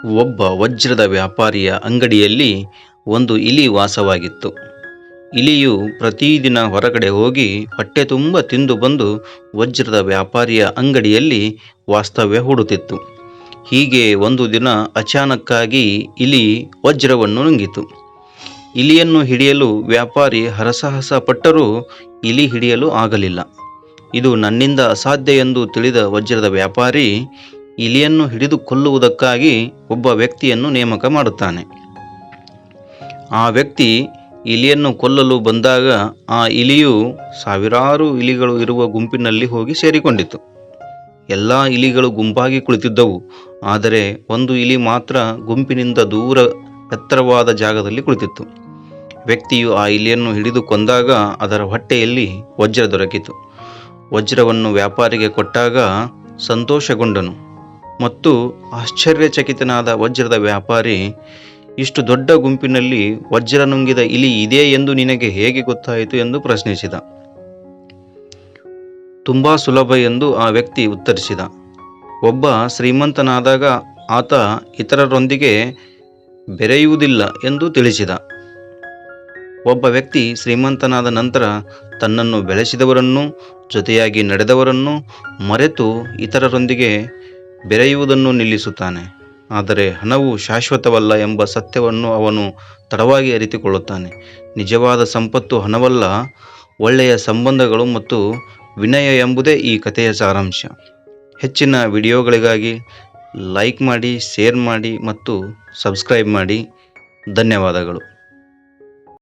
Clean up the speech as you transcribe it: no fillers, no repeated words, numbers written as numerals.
ಒಬ್ಬ ವಜ್ರದ ವ್ಯಾಪಾರಿಯ ಅಂಗಡಿಯಲ್ಲಿ ಒಂದು ಇಲಿ ವಾಸವಾಗಿತ್ತು. ಇಲಿಯು ಪ್ರತಿದಿನ ಹೊರಗಡೆ ಹೋಗಿ ಹೊಟ್ಟೆ ತುಂಬ ತಿಂದು ಬಂದು ವಜ್ರದ ವ್ಯಾಪಾರಿಯ ಅಂಗಡಿಯಲ್ಲಿ ವಾಸ್ತವ್ಯ ಹೂಡುತ್ತಿತ್ತು. ಹೀಗೆ ಒಂದು ದಿನ ಅಚಾನಕ್ಕಾಗಿ ಇಲಿ ವಜ್ರವನ್ನು ನುಂಗಿತು. ಇಲಿಯನ್ನು ಹಿಡಿಯಲು ವ್ಯಾಪಾರಿ ಹರಸಾಹಸ ಪಟ್ಟರೂ ಇಲಿ ಹಿಡಿಯಲು ಆಗಲಿಲ್ಲ. ಇದು ನನ್ನಿಂದ ಅಸಾಧ್ಯ ಎಂದು ತಿಳಿದ ವಜ್ರದ ವ್ಯಾಪಾರಿ ಇಲಿಯನ್ನು ಹಿಡಿದು ಕೊಲ್ಲುವುದಕ್ಕಾಗಿ ಒಬ್ಬ ವ್ಯಕ್ತಿಯನ್ನು ನೇಮಕ ಮಾಡುತ್ತಾನೆ. ಆ ವ್ಯಕ್ತಿ ಇಲಿಯನ್ನು ಕೊಲ್ಲಲು ಬಂದಾಗ ಆ ಇಲಿಯು ಸಾವಿರಾರು ಇಲಿಗಳು ಇರುವ ಗುಂಪಿನಲ್ಲಿ ಹೋಗಿ ಸೇರಿಕೊಂಡಿತು. ಎಲ್ಲ ಇಲಿಗಳು ಗುಂಪಾಗಿ ಕುಳಿತಿದ್ದವು. ಆದರೆ ಒಂದು ಇಲಿ ಮಾತ್ರ ಗುಂಪಿನಿಂದ ದೂರ ಎತ್ತರವಾದ ಜಾಗದಲ್ಲಿ ಕುಳಿತಿತ್ತು. ವ್ಯಕ್ತಿಯು ಆ ಇಲಿಯನ್ನು ಹಿಡಿದು ಕೊಂದಾಗ ಅದರ ಹೊಟ್ಟೆಯಲ್ಲಿ ವಜ್ರ ದೊರಕಿತು. ವಜ್ರವನ್ನು ವ್ಯಾಪಾರಿಗೆ ಕೊಟ್ಟಾಗ ಸಂತೋಷಗೊಂಡನು ಮತ್ತು ಆಶ್ಚರ್ಯಚಕಿತನಾದ ವಜ್ರದ ವ್ಯಾಪಾರಿ, ಇಷ್ಟು ದೊಡ್ಡ ಗುಂಪಿನಲ್ಲಿ ವಜ್ರ ನುಂಗಿದ ಇಲಿ ಇದೆ ಎಂದು ನಿನಗೆ ಹೇಗೆ ಗೊತ್ತಾಯಿತು ಎಂದು ಪ್ರಶ್ನಿಸಿದ. ತುಂಬಾ ಸುಲಭ ಎಂದು ಆ ವ್ಯಕ್ತಿ ಉತ್ತರಿಸಿದ. ಒಬ್ಬ ಶ್ರೀಮಂತನಾದಾಗ ಆತ ಇತರರೊಂದಿಗೆ ಬೆರೆಯುವುದಿಲ್ಲ ಎಂದು ತಿಳಿಸಿದ. ಒಬ್ಬ ವ್ಯಕ್ತಿ ಶ್ರೀಮಂತನಾದ ನಂತರ ತನ್ನನ್ನು ಬೆಳೆಸಿದವರನ್ನು, ಜೊತೆಯಾಗಿ ನಡೆದವರನ್ನು ಮರೆತು ಇತರರೊಂದಿಗೆ ಬೆರೆಯುವುದನ್ನು ನಿಲ್ಲಿಸುತ್ತಾನೆ. ಆದರೆ ಹಣವು ಶಾಶ್ವತವಲ್ಲ ಎಂಬ ಸತ್ಯವನ್ನು ಅವನು ತಡವಾಗಿ ಅರಿತುಕೊಳ್ಳುತ್ತಾನೆ. ನಿಜವಾದ ಸಂಪತ್ತು ಹಣವಲ್ಲ, ಒಳ್ಳೆಯ ಸಂಬಂಧಗಳು ಮತ್ತು ವಿನಯ ಎಂಬುದೇ ಈ ಕಥೆಯ ಸಾರಾಂಶ. ಹೆಚ್ಚಿನ ವಿಡಿಯೋಗಳಿಗಾಗಿ ಲೈಕ್ ಮಾಡಿ, ಶೇರ್ ಮಾಡಿ ಮತ್ತು ಸಬ್ಸ್ಕ್ರೈಬ್ ಮಾಡಿ. ಧನ್ಯವಾದಗಳು.